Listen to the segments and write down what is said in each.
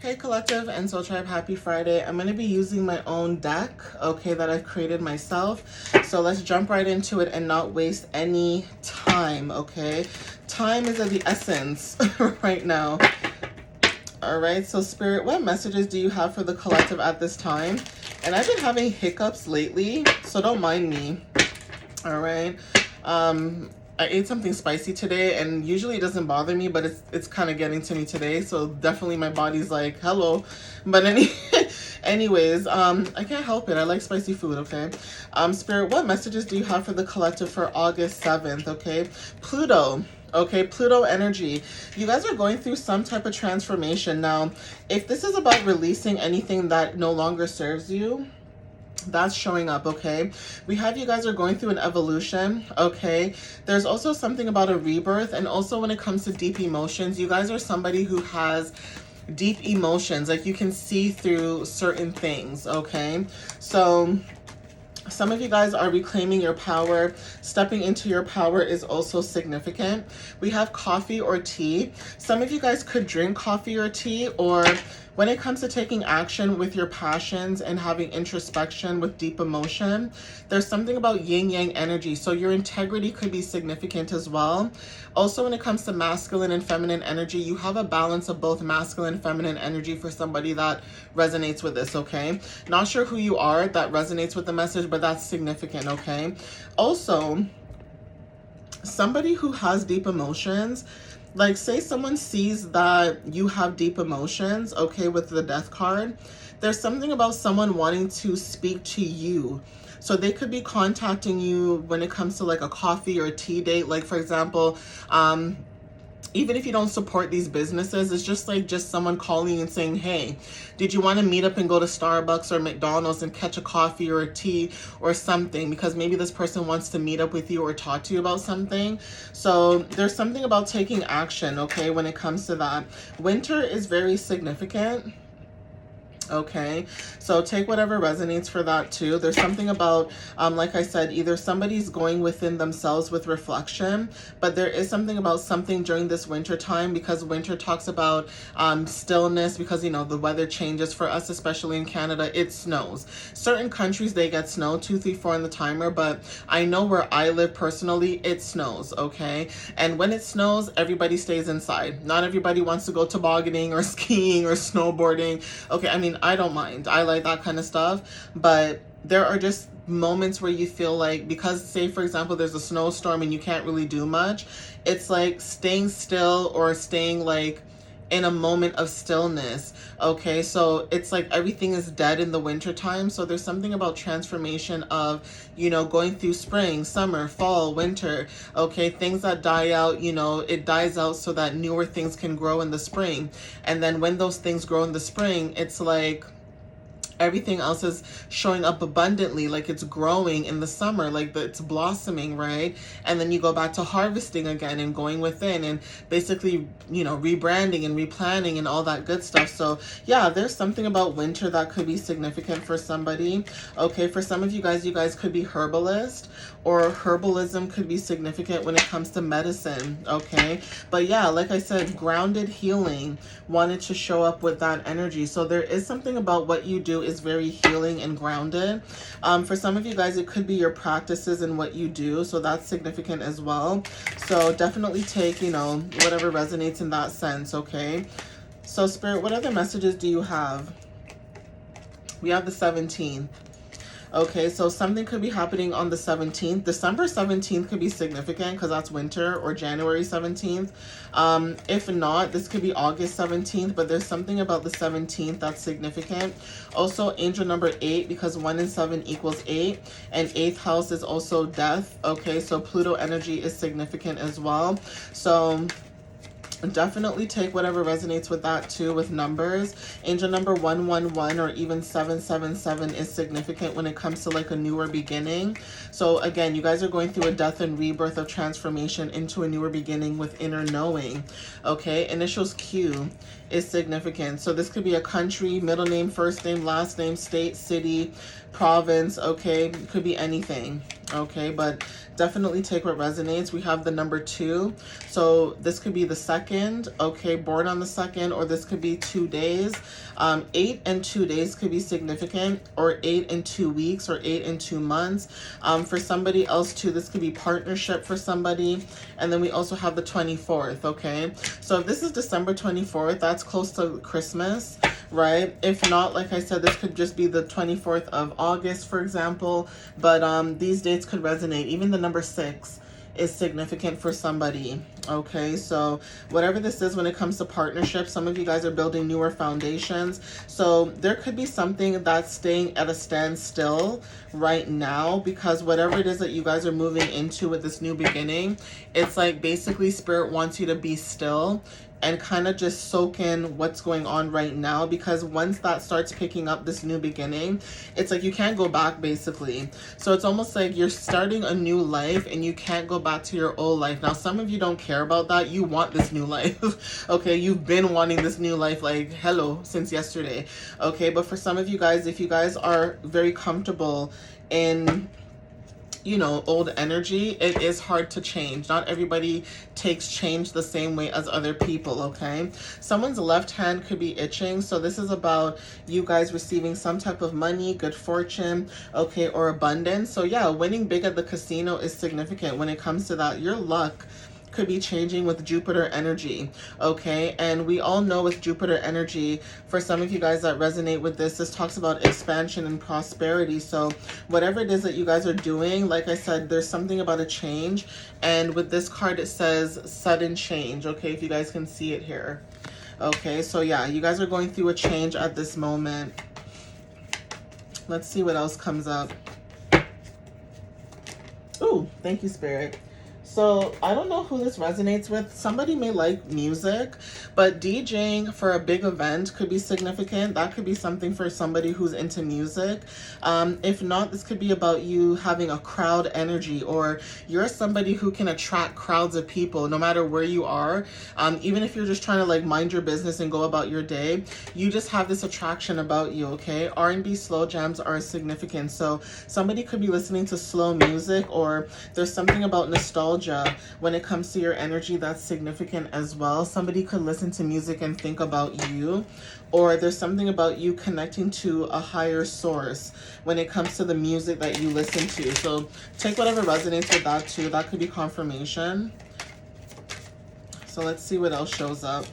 Hey Collective and Soul Tribe, happy Friday. I'm going to be using my own deck, okay, that I've created myself. So let's jump right into it and not waste any time, okay? Time is of the essence right now. All right, so Spirit, what messages do you have for the collective at this time? And I've been having hiccups lately, so don't mind me. All right. I ate something spicy today, and usually it doesn't bother me, but it's kind of getting to me today. So definitely my body's like, hello. But anyways, I can't help it. I like spicy food. Okay. Spirit, what messages do you have for the collective for August 7th? Okay. Pluto. Okay, Pluto energy. You guys are going through some type of transformation. Now, if this is about releasing anything that no longer serves you, that's showing up. Okay, we have you guys are going through an evolution. Okay, there's also something about a rebirth, and also when it comes to deep emotions, you guys are somebody who has deep emotions, like you can see through certain things. Okay, so some of you guys are reclaiming your power. Stepping into your power is also significant. We have coffee or tea. Some of you guys could drink coffee or tea, or when it comes to taking action with your passions and having introspection with deep emotion, there's something about yin yang energy. So your integrity could be significant as well. Also, when it comes to masculine and feminine energy, you have a balance of both masculine and feminine energy for somebody that resonates with this, okay? Not sure who you are that resonates with the message, but that's significant, okay? Also, somebody who has deep emotions, like say someone sees that you have deep emotions, okay, with the death card, there's something about someone wanting to speak to you. So they could be contacting you when it comes to like a coffee or a tea date. Like for example, even if you don't support these businesses, it's just someone calling you and saying, hey, did you want to meet up and go to Starbucks or McDonald's and catch a coffee or a tea or something? Because maybe this person wants to meet up with you or talk to you about something. So there's something about taking action, okay, when it comes to that. Winter is very significant. Okay, so take whatever resonates for that too. There's something about, like I said, either somebody's going within themselves with reflection, but there is something about something during this winter time, because winter talks about stillness, because, you know, the weather changes for us, especially in Canada, it snows. Certain countries, they get snow 2, 3, 4 in the timer, but I know where I live personally, it snows, okay? And when it snows, everybody stays inside. Not everybody wants to go tobogganing or skiing or snowboarding. Okay, I mean, I don't mind. I like that kind of stuff. But there are just moments where you feel like, because say for example there's a snowstorm and you can't really do much, it's like staying still or staying like in a moment of stillness. Okay, so it's like everything is dead in the winter time. So there's something about transformation of, you know, going through spring, summer, fall, winter. Okay, things that die out, you know, it dies out so that newer things can grow in the spring. And then when those things grow in the spring, it's like everything else is showing up abundantly, like it's growing in the summer, like it's blossoming, right? And then you go back to harvesting again and going within and basically, you know, rebranding and replanning and all that good stuff. So yeah, there's something about winter that could be significant for somebody. Okay, for some of you guys could be herbalist, or herbalism could be significant when it comes to medicine. Okay, but yeah, like I said, grounded healing wanted to show up with that energy. So there is something about what you do is very healing and grounded. For some of you guys, it could be your practices and what you do. So that's significant as well. So definitely take, you know, whatever resonates in that sense. Okay. So Spirit, what other messages do you have? We have the 17th. Okay, so something could be happening on the 17th. December 17th could be significant because that's winter, or January 17th. If not, this could be August 17th, but there's something about the 17th that's significant. Also, angel number 8, because 1 and 7 equals 8, and 8th house is also death. Okay, so Pluto energy is significant as well. So definitely take whatever resonates with that too, with numbers. Angel number 111 or even 777 is significant when it comes to like a newer beginning. So again, you guys are going through a death and rebirth of transformation into a newer beginning with inner knowing. Okay, initials Q. is significant. So this could be a country, middle name, first name, last name, state, city, province, okay? It could be anything, okay? But definitely take what resonates. We have the number 2. So this could be the 2nd, okay? Born on the 2nd, or this could be 2 days. 8 and 2 days could be significant, or 8 and 2 weeks, or 8 and 2 months. For somebody else too, this could be partnership for somebody. And then we also have the 24th, okay? So if this is December 24th, that's close to Christmas, right? If not, like I said, this could just be the 24th of August, for example. But these dates could resonate. Even the number 6 is significant for somebody, okay? So whatever this is when it comes to partnerships, some of you guys are building newer foundations. So there could be something that's staying at a standstill right now, because whatever it is that you guys are moving into with this new beginning, it's like basically Spirit wants you to be still and kind of just soak in what's going on right now, because once that starts picking up this new beginning, it's like you can't go back basically. So it's almost like you're starting a new life and you can't go back to your old life. Now, some of you don't care about that. You want this new life, okay? You've been wanting this new life like hello since yesterday, okay? But for some of you guys, if you guys are very comfortable in, you know, old energy, it is hard to change. Not everybody takes change the same way as other people, okay? Someone's left hand could be itching. So this is about you guys receiving some type of money, good fortune, okay, or abundance. So yeah, winning big at the casino is significant when it comes to that. Your luck could be changing with Jupiter energy, okay? And we all know with Jupiter energy, for some of you guys that resonate with this talks about expansion and prosperity. So whatever it is that you guys are doing, like I said, there's something about a change. And with this card, it says sudden change, okay? If you guys can see it here. Okay, so yeah, you guys are going through a change at this moment. Let's see what else comes up. Ooh, thank you, Spirit. So I don't know who this resonates with. Somebody may like music, but DJing for a big event could be significant. That could be something for somebody who's into music. If not, this could be about you having a crowd energy, or you're somebody who can attract crowds of people no matter where you are. Even if you're just trying to like mind your business and go about your day, you just have this attraction about you, okay? R&B slow jams are significant. So somebody could be listening to slow music, or there's something about nostalgia when it comes to your energy that's significant as well. Somebody could listen to music and think about you, or there's something about you connecting to a higher source when it comes to the music that you listen to. So take whatever resonates with that too. That could be confirmation. So let's see what else shows up.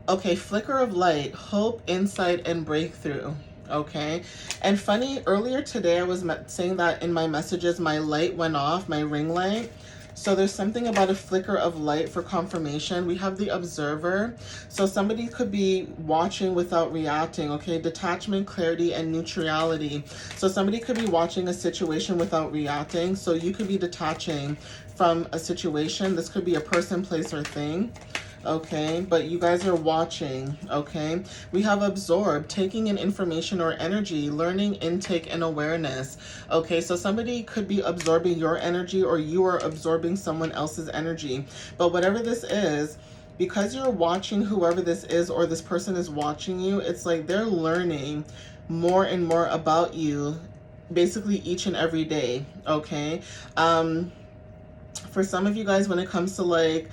Okay, flicker of light, hope, insight, and breakthrough. Okay, and funny, earlier today I was saying that in my messages my light went off, my ring light. So there's something about a flicker of light for confirmation. We have the observer. So somebody could be watching without reacting, okay? Detachment, clarity, and neutrality. So somebody could be watching a situation without reacting. So you could be detaching from a situation. This could be a person, place, or thing. Okay, but you guys are watching, okay? We have absorb, taking in information or energy, learning, intake, and awareness. Okay, so somebody could be absorbing your energy, or you are absorbing someone else's energy. But whatever this is, because you're watching whoever this is, or this person is watching you, it's like they're learning more and more about you basically each and every day, okay? For some of you guys, when it comes to like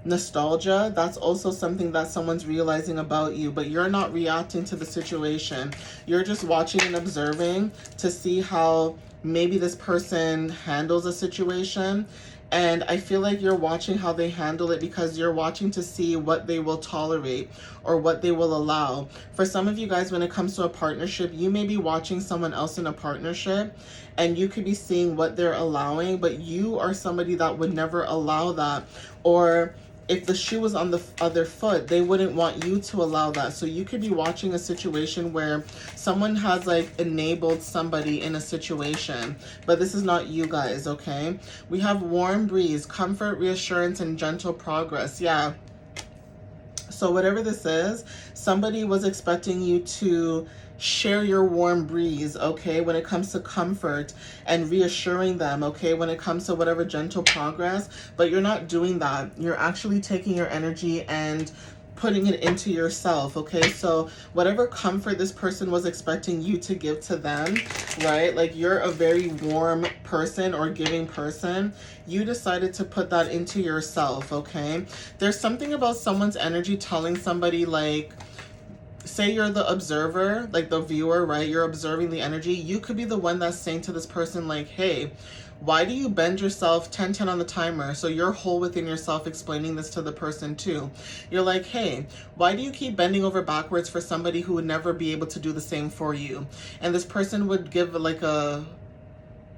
nostalgia, that's also something that someone's realizing about you, but you're not reacting to the situation. You're just watching and observing to see how maybe this person handles a situation. And I feel like you're watching how they handle it because you're watching to see what they will tolerate or what they will allow. For some of you guys, when it comes to a partnership, you may be watching someone else in a partnership and you could be seeing what they're allowing, but you are somebody that would never allow that. Or if the shoe was on the other foot, they wouldn't want you to allow that. So you could be watching a situation where someone has like enabled somebody in a situation, but this is not you guys, okay? We have warm breeze, comfort, reassurance, and gentle progress. Yeah. So whatever this is, somebody was expecting you to share your warm breeze, okay, when it comes to comfort and reassuring them, okay, when it comes to whatever gentle progress. But you're not doing that. You're actually taking your energy and putting it into yourself, okay? So whatever comfort this person was expecting you to give to them, right? Like, you're a very warm person or giving person. You decided to put that into yourself, okay? There's something about someone's energy telling somebody, like, say you're the observer, like the viewer, right? You're observing the energy. You could be the one that's saying to this person, like, hey, why do you bend yourself 10-10 on the timer? So you're whole within yourself, explaining this to the person too. You're like, hey, why do you keep bending over backwards for somebody who would never be able to do the same for you? And this person would give like an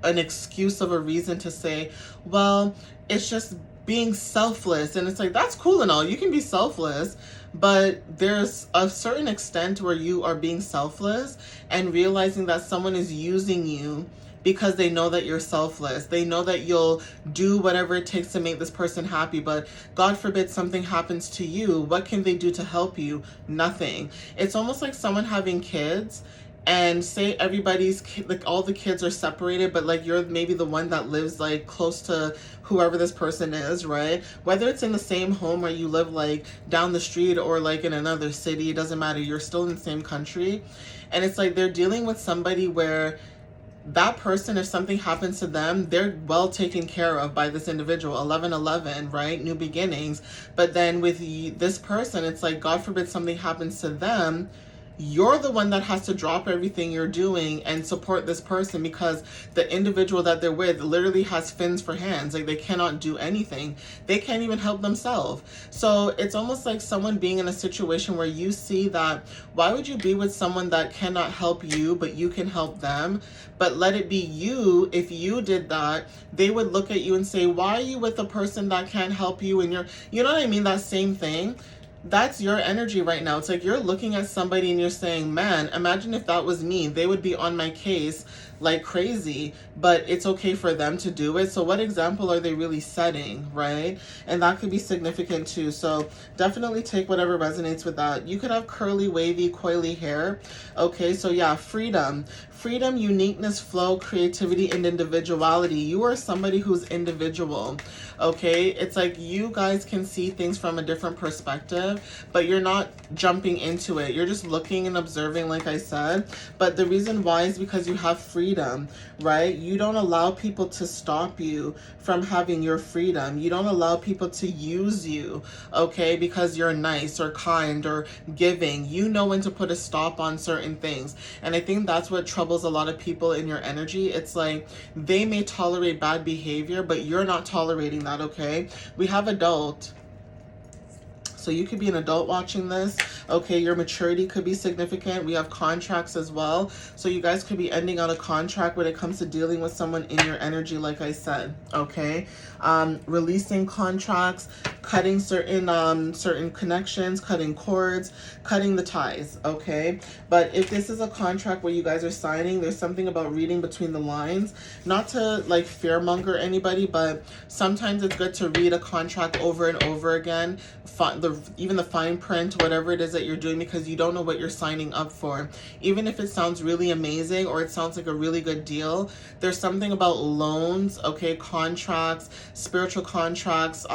excuse of a reason to say, well, it's just being selfless. And it's like, that's cool and all. You can be selfless, but there's a certain extent where you are being selfless and realizing that someone is using you because they know that you're selfless. They know that you'll do whatever it takes to make this person happy, but God forbid something happens to you. What can they do to help you? Nothing. It's almost like someone having kids, and say everybody's like, all the kids are separated, but like you're maybe the one that lives like close to whoever this person is, right? Whether it's in the same home or you live like down the street or like in another city, it doesn't matter. You're still in the same country. And it's like they're dealing with somebody where that person, if something happens to them, they're well taken care of by this individual. 1111, right? New beginnings. But then with this person, it's like, God forbid something happens to them, you're the one that has to drop everything you're doing and support this person, because the individual that they're with literally has fins for hands. Like, they cannot do anything. They can't even help themselves. So it's almost like someone being in a situation where you see that, why would you be with someone that cannot help you, but you can help them? But let it be you. If you did that, they would look at you and say, why are you with a person that can't help you? And you know what I mean? That same thing. That's your energy right now. It's like you're looking at somebody and you're saying, man, imagine if that was me. They would be on my case like crazy, but it's okay for them to do it. So what example are they really setting, right? And that could be significant too. So definitely take whatever resonates with that. You could have curly, wavy, coily hair. Okay, so yeah, freedom. Freedom, uniqueness, flow, creativity, and individuality. You are somebody who's individual, okay? It's like you guys can see things from a different perspective, but you're not jumping into it. You're just looking and observing, like I said. But the reason why is because you have freedom, right? You don't allow people to stop you from having your freedom. You don't allow people to use you, okay? Because you're nice or kind or giving. You know when to put a stop on certain things. And I think that's what troubles a lot of people in your energy. It's like they may tolerate bad behavior, but you're not tolerating that, okay? We have adult. So you could be an adult watching this, okay? Your maturity could be significant. We have contracts as well. So you guys could be ending out a contract when it comes to dealing with someone in your energy, like I said, okay? Releasing contracts, cutting certain connections, cutting cords, cutting the ties, okay? But if this is a contract where you guys are signing, there's something about reading between the lines. Not to like fearmonger anybody, but sometimes it's good to read a contract over and over again, even the fine print, whatever it is that you're doing, because you don't know what you're signing up for. Even if it sounds really amazing or it sounds like a really good deal, there's something about loans, okay, contracts, spiritual contracts,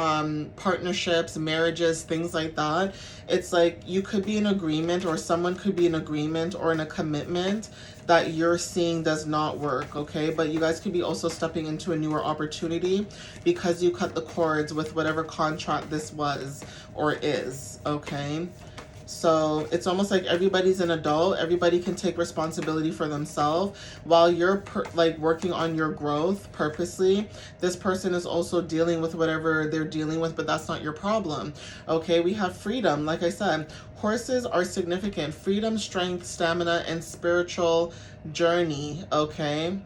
partnerships, marriages, things like that. It's like you could be in agreement, or someone could be in agreement or in a commitment that you're seeing does not work, okay? But you guys could be also stepping into a newer opportunity because you cut the cords with whatever contract this was or is, okay? So it's almost like everybody's an adult. Everybody can take responsibility for themselves. While you're like working on your growth purposely, this person is also dealing with whatever they're dealing with, but that's not your problem. Okay, we have freedom. Like I said, horses are significant. Freedom, strength, stamina, and spiritual journey, okay?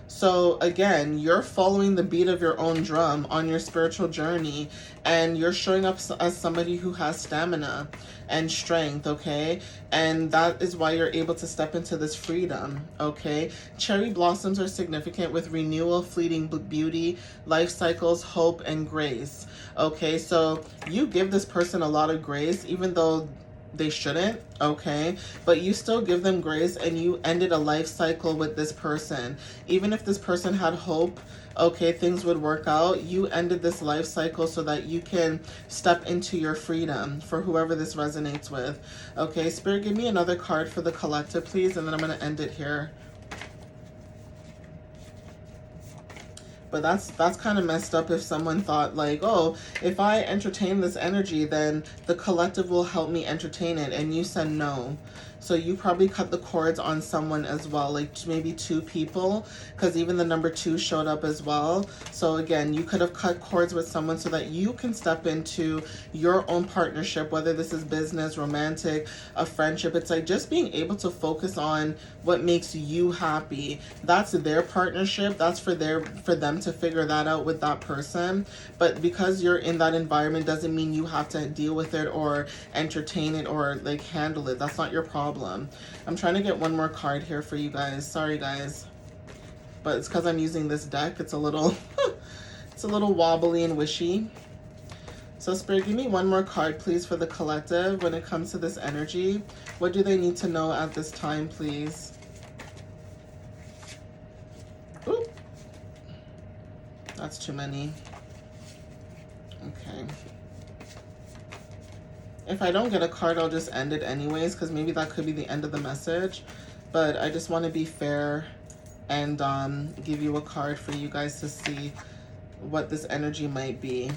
So again, you're following the beat of your own drum on your spiritual journey, and you're showing up as somebody who has stamina and strength, okay? And that is why you're able to step into this freedom, okay? Cherry blossoms are significant with renewal, fleeting beauty, life cycles, hope, and grace, okay? So you give this person a lot of grace, even though they shouldn't, okay? But you still give them grace, and you ended a life cycle with this person. Even if this person had hope, okay, things would work out, you ended this life cycle so that you can step into your freedom, for whoever this resonates with. Okay, Spirit, give me another card for the collective, please, and then I'm going to end it here. But that's kind of messed up if someone thought like, oh, if I entertain this energy, then the collective will help me entertain it. And you said no. So you probably cut the cords on someone as well, like maybe 2 people, because even the number 2 showed up as well. So again, you could have cut cords with someone so that you can step into your own partnership, whether this is business, romantic, a friendship. It's like just being able to focus on what makes you happy. That's their partnership. That's for them to figure that out with that person. But because you're in that environment doesn't mean you have to deal with it or entertain it or like handle it. That's not your problem. I'm trying to get one more card here for you guys. Sorry guys, but it's because I'm using this deck. It's a little it's a little wobbly and wishy. So Spirit, give me one more card please for the collective when it comes to this energy. What do they need to know at this time, please? Ooh, that's too many. Okay. If I don't get a card, I'll just end it anyways, because maybe that could be the end of the message. But I just want to be fair and give you a card for you guys to see what this energy might be.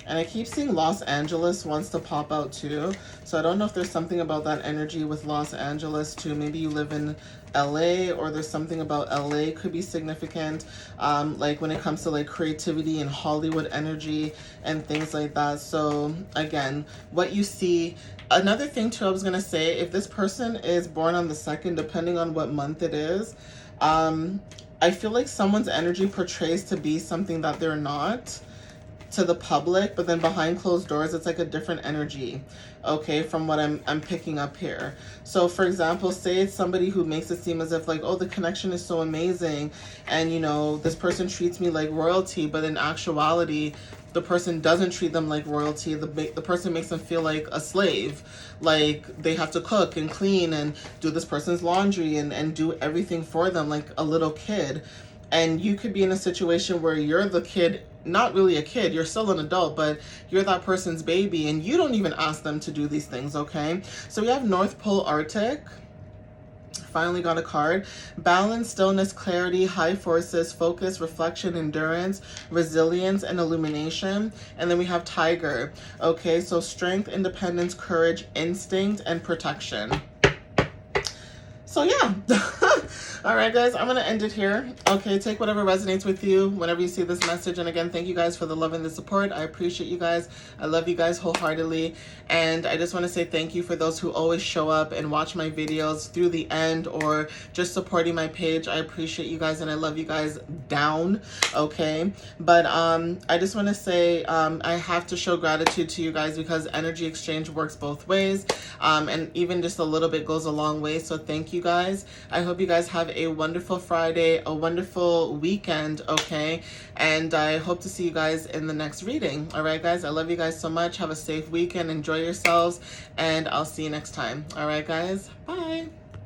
And I keep seeing Los Angeles wants to pop out too. So I don't know if there's something about that energy with Los Angeles too. Maybe you live in LA, or there's something about LA could be significant. Like when it comes to like creativity and Hollywood energy and things like that. So again, what you see. Another thing too, I was going to say, if this person is born on the 2nd, depending on what month it is, I feel like someone's energy portrays to be something that they're not to the public, but then behind closed doors it's like a different energy, okay, from what I'm picking up here. So for example, say it's somebody who makes it seem as if like, oh, the connection is so amazing and you know this person treats me like royalty, but in actuality the person doesn't treat them like royalty. The person makes them feel like a slave, like they have to cook and clean and do this person's laundry and do everything for them like a little kid. And you could be in a situation where you're the kid, not really a kid, you're still an adult, but you're that person's baby and you don't even ask them to do these things, okay? So we have North Pole Arctic. Finally got a card. Balance, stillness, clarity, high forces, focus, reflection, endurance, resilience, and illumination. And then we have Tiger. Okay, so strength, independence, courage, instinct, and protection. So yeah. All right, guys, I'm going to end it here. Okay, take whatever resonates with you whenever you see this message. And again, thank you guys for the love and the support. I appreciate you guys. I love you guys wholeheartedly. And I just want to say thank you for those who always show up and watch my videos through the end or just supporting my page. I appreciate you guys and I love you guys down. Okay, but I just want to say I have to show gratitude to you guys because energy exchange works both ways. And even just a little bit goes a long way. So thank you guys. I hope you guys have a wonderful Friday, a wonderful weekend, okay? And I hope to see you guys in the next reading. All right, guys, I love you guys so much. Have a safe weekend. Enjoy yourselves, and I'll see you next time. All right, guys, bye.